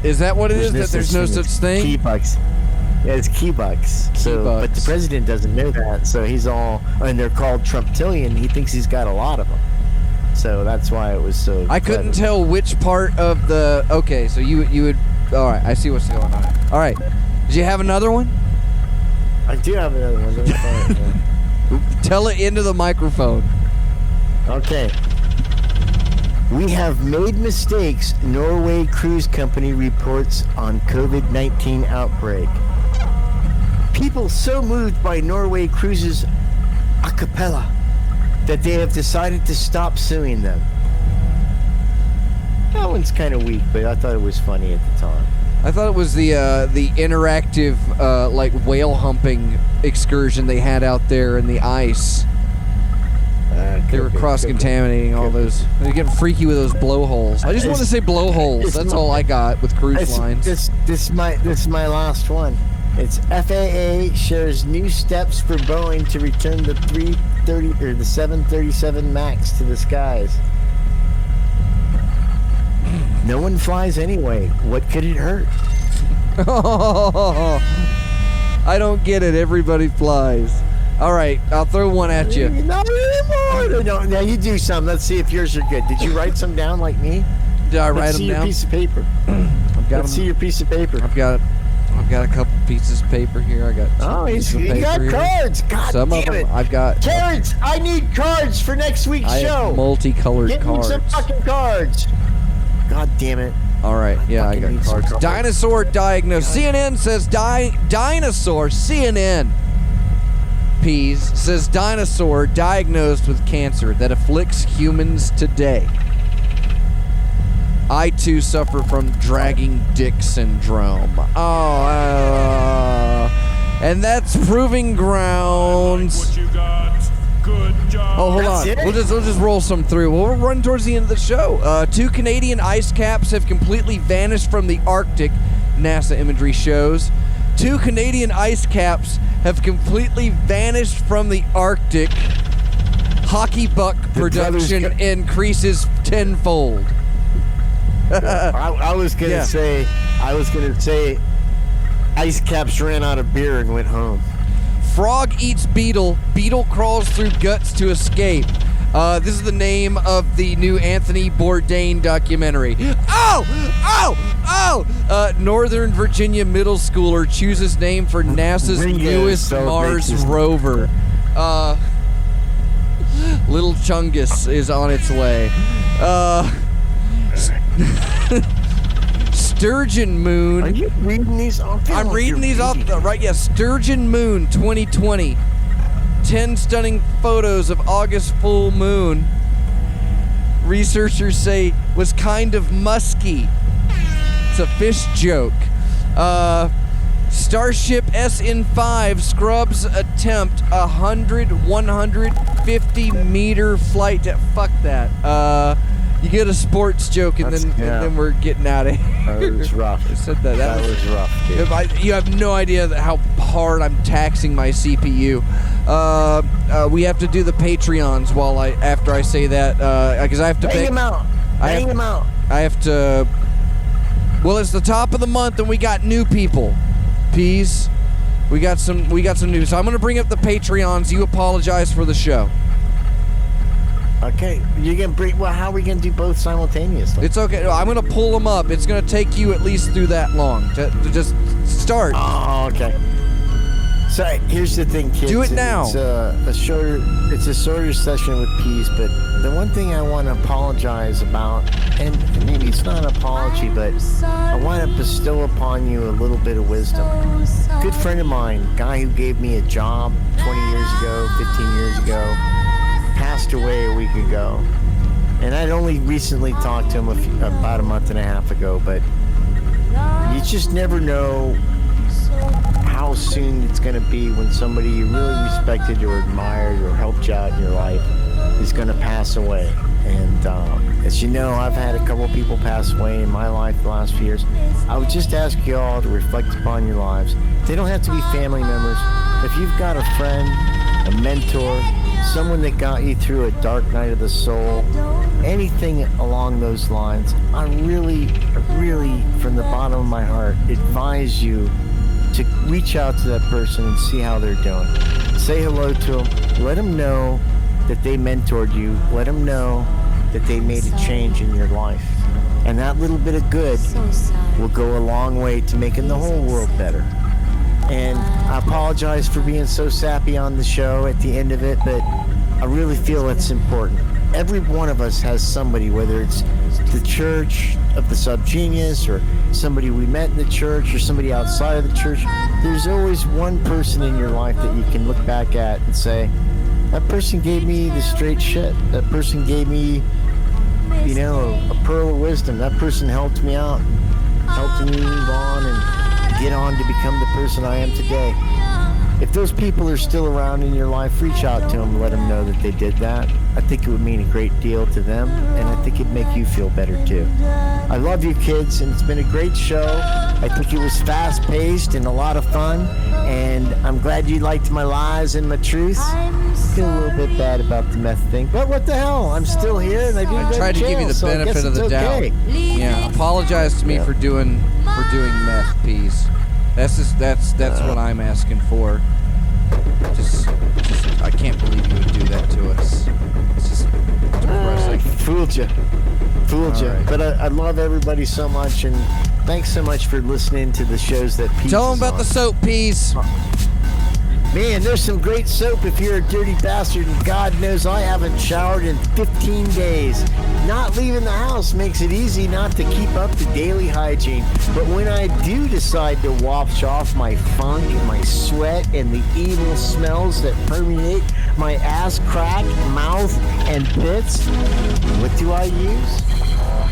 S2: Is that what it is? That there's no such thing?
S3: Key bucks. Yeah, it's key bucks. But the president doesn't know that, so he's all, and they're called Trump-tillion. He thinks he's got a lot of them. So that's why it was so
S2: I
S3: clever.
S2: couldn't tell which part of the... Okay, so you would... All right, I see what's going on. All right. Did you have another one?
S3: I do have another one. Let me find it.
S2: Tell it into the microphone.
S3: Okay. We have made mistakes, Norway cruise company reports on COVID-19 outbreak. People so moved by Norway Cruises a cappella that they have decided to stop suing them. That one's kind of weak, but I thought it was funny at the time.
S2: I thought it was the interactive like whale humping excursion they had out there in the ice. They were cross-contaminating all those. They're getting freaky with those blowholes. I just want to say blowholes. That's all I got with cruise lines.
S3: This is my last one. It's FAA shares new steps for Boeing to return the 330 or the 737 MAX to the skies. No one flies anyway. What could it hurt?
S2: I don't get it. Everybody flies. All right, I'll throw one at you.
S3: Not anymore. No, now you do some. Let's see if yours are good. Did you write some down like me?
S2: Did I write them down?
S3: Let's see your piece of paper. Let's see your piece of paper.
S2: I've got a couple pieces of paper here. I got.
S3: You got cards. God
S2: some
S3: damn
S2: of them.
S3: it.
S2: I've got.
S3: Terrence, I need cards for next week's show.
S2: Have multicolored cards.
S3: Get me some fucking cards. God damn it.
S2: All right, yeah, I got cards. Dinosaur diagnosed. CNN says dinosaur. CNN. Pease says dinosaur diagnosed with cancer that afflicts humans today. I too suffer from dragging dick syndrome. And that's proving grounds.
S4: What you got? Good job.
S2: Oh, hold on. We'll just roll some through. We'll run towards the end of the show. 2 Canadian ice caps have completely vanished from the Arctic, NASA imagery shows. 2 Canadian ice caps have completely vanished from the Arctic. Hockey buck production increases tenfold.
S3: I was gonna say, Ice Caps ran out of beer and went home.
S2: Frog eats beetle. Beetle crawls through guts to escape. This is the name of the new Anthony Bourdain documentary. Northern Virginia middle schooler chooses name for NASA's newest Mars rover. Little Chungus is on its way. Sturgeon Moon.
S3: Are you reading these off?
S2: I'm reading these off. Right, yeah. Sturgeon Moon 2020. 10 stunning photos of August full moon. Researchers say was kind of musky. It's a fish joke. Starship SN5 scrubs attempt 150 meter flight. Fuck that. You get a sports joke and then we're getting out of here.
S3: That was rough.
S2: I said that
S3: was rough, kid.
S2: You have no idea how hard I'm taxing my CPU. We have to do the Patreons after I say that because I have to
S3: Hang him out. Hang him out.
S2: I have to. Well, it's the top of the month and we got new people. Peas. We got some news. So I'm gonna bring up the Patreons. You apologize for the show.
S3: Okay, you can bring. Well, how are we gonna do both simultaneously?
S2: It's okay. I'm gonna pull them up. It's gonna take you at least through that long to just start.
S3: Oh, okay. So here's the thing, kids.
S2: Do it now.
S3: It's a shorter session with Peas, but the one thing I want to apologize about, and maybe it's not an apology, but I want to bestow upon you a little bit of wisdom. Good friend of mine, guy who gave me a job 20 years ago, 15 years ago, passed away a week ago, and I'd only recently talked to him about a month and a half ago, but you just never know how soon it's going to be when somebody you really respected or admired or helped you out in your life is going to pass away. And as you know, I've had a couple people pass away in my life the last few years. I would just ask you all to reflect upon your lives. They don't have to be family members. If you've got a friend, a mentor, someone that got you through a dark night of the soul, anything along those lines, I really, from the bottom of my heart, advise you to reach out to that person and see how they're doing. Say hello to them. Let them know that they mentored you. Let them know that they made a change in your life. And that little bit of good will go a long way to making the whole world better. And I apologize for being so sappy on the show at the end of it, but I really feel it's important. Every one of us has somebody, whether it's the church of the Subgenius or somebody we met in the church or somebody outside of the church. There's always one person in your life that you can look back at and say, that person gave me the straight shit. That person gave me, a pearl of wisdom. That person helped me out, helped me move on and get on to become the person I am today. If those people are still around in your life, reach out to them and let them know that they did that. I think it would mean a great deal to them, and I think it'd make you feel better too. I love you kids, and it's been a great show. I think it was fast-paced and a lot of fun, and I'm glad you liked my lies and my truths. I feel a little bit bad about the meth thing, but what the hell? I'm still here, and I
S2: tried to give you the benefit of the doubt. Yeah, apologize to me for doing meth, Peas. That's what I'm asking for. Just I can't believe you would do that to us. It's just depressing.
S3: Fooled you. Right. But I love everybody so much, and thanks so much for listening to the shows that Peas
S2: Tell them about the soap, Peas.
S3: Man, there's some great soap if you're a dirty bastard, and God knows I haven't showered in 15 days. Not leaving the house makes it easy not to keep up the daily hygiene. But when I do decide to wash off my funk and my sweat and the evil smells that permeate my ass crack, mouth, and pits, what do I use?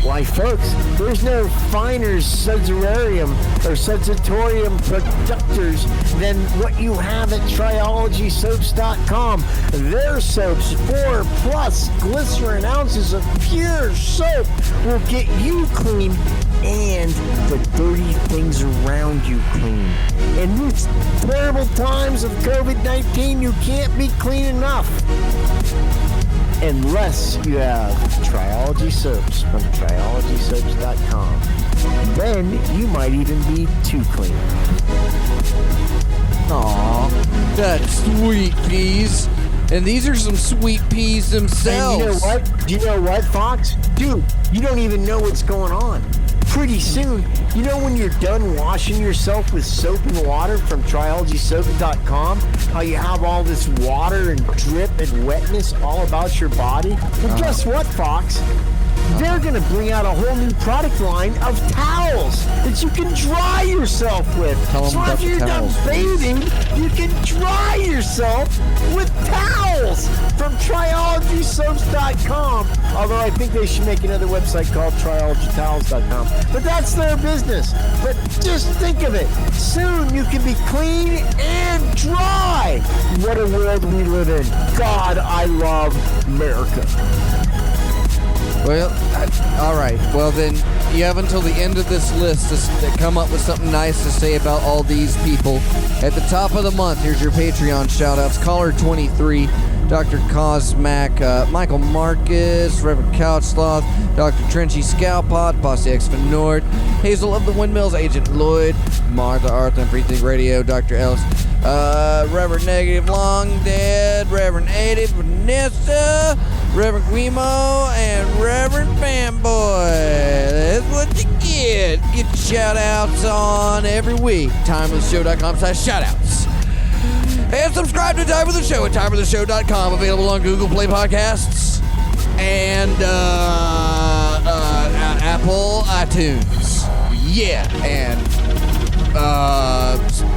S3: Why, folks, there's no finer sudsorium or sudsatorium productors than what you have at TriologySoaps.com. Their soaps, 4+ glycerin ounces of pure soap, will get you clean and the dirty things around you clean. In these terrible times of COVID-19, you can't be clean enough. unless you have Triology Soaps from triologysoaps.com. Then you might even be too clean.
S2: Aw, that's sweet peas. And these are some sweet peas themselves.
S3: And you know what? Do you know what, Fox? Dude, you don't even know what's going on. Pretty soon, you know when you're done washing yourself with soap and water from triologysoap.com, how you have all this water and drip and wetness all about your body? Well, guess what, Fox? They're going to bring out a whole new product line of towels that you can dry yourself with.
S2: Tell 'em
S3: So
S2: about
S3: after
S2: the
S3: you're
S2: towels,
S3: done bathing, you can dry yourself with towels from triologysoaps.com. Although I think they should make another website called triologytowels.com. But that's their business. But just think of it. Soon you can be clean and dry. What a world we live in. God, I love America.
S2: Well, all right. Well, then you have until the end of this list to come up with something nice to say about all these people. At the top of the month, here's your Patreon shout-outs. Caller 23, Dr. Cosmac, Michael Marcus, Reverend Couchsloth, Dr. Trenchy Scalpot, Posse X Van Nord, Hazel of the Windmills, Agent Lloyd, Martha Arthur, Freethink Radio, Dr. Ellis, Reverend Negative Long Dead, Reverend 80, Vanessa, Reverend Guimo, and Reverend Fanboy. That's what you get. Get your shout-outs on every week. TimeWithTheShow.com/shoutouts. And subscribe to Time with the Show at TimeWithTheShow.com. Available on Google Play Podcasts and Apple iTunes. Yeah, and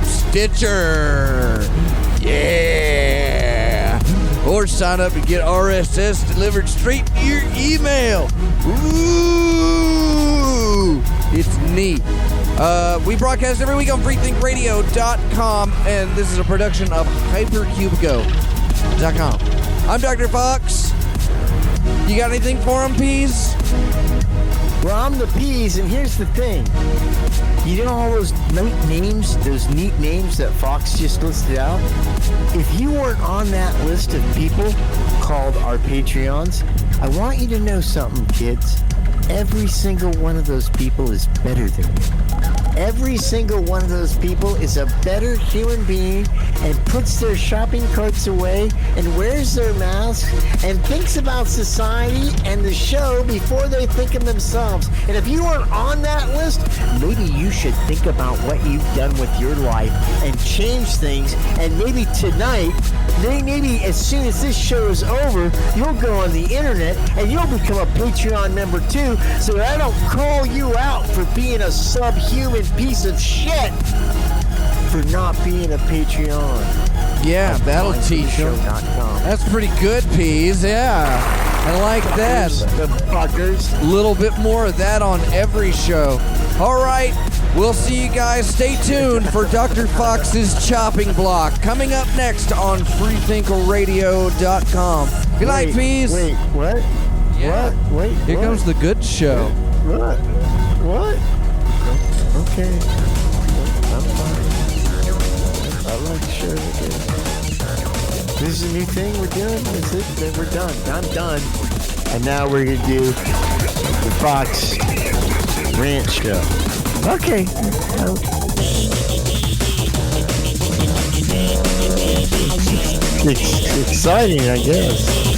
S2: Stitcher. Yeah. Or sign up and get RSS delivered straight to your email. Ooh, it's neat. We broadcast every week on freethinkradio.com, and this is a production of hypercubico.com. I'm Dr. Fox. You got anything for him, Peas?
S3: Well, I'm the Peas, and here's the thing. You know all those neat names that Fox just listed out? If you weren't on that list of people called our Patreons, I want you to know something, kids. Every single one of those people is better than you. Every single one of those people is a better human being and puts their shopping carts away and wears their masks and thinks about society and the show before they think of themselves. And if you aren't on that list, maybe you should think about what you've done with your life and change things. And maybe tonight, maybe as soon as this show is over, you'll go on the internet and you'll become a Patreon member too, so that I don't call you out for being a subhuman piece of shit for not being a Patreon.
S2: Yeah, that'll teach them. That's pretty good, Peas. Yeah, I like that.
S3: The fuckers.
S2: A little bit more of that on every show. All right, we'll see you guys. Stay tuned for Dr. Fox's Chopping Block coming up next on freethinkradio.com. Good night, Peas.
S3: Wait, what?
S2: Yeah.
S3: What? Wait,
S2: Here
S3: what?
S2: comes the good show.
S3: What? What? Okay. I'm fine. I like the show again. This is a new thing we're doing? That's it? Then we're done. I'm done. And now we're going to do the Fox Ranch show. Okay. It's exciting, I guess.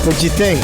S3: What'd you think?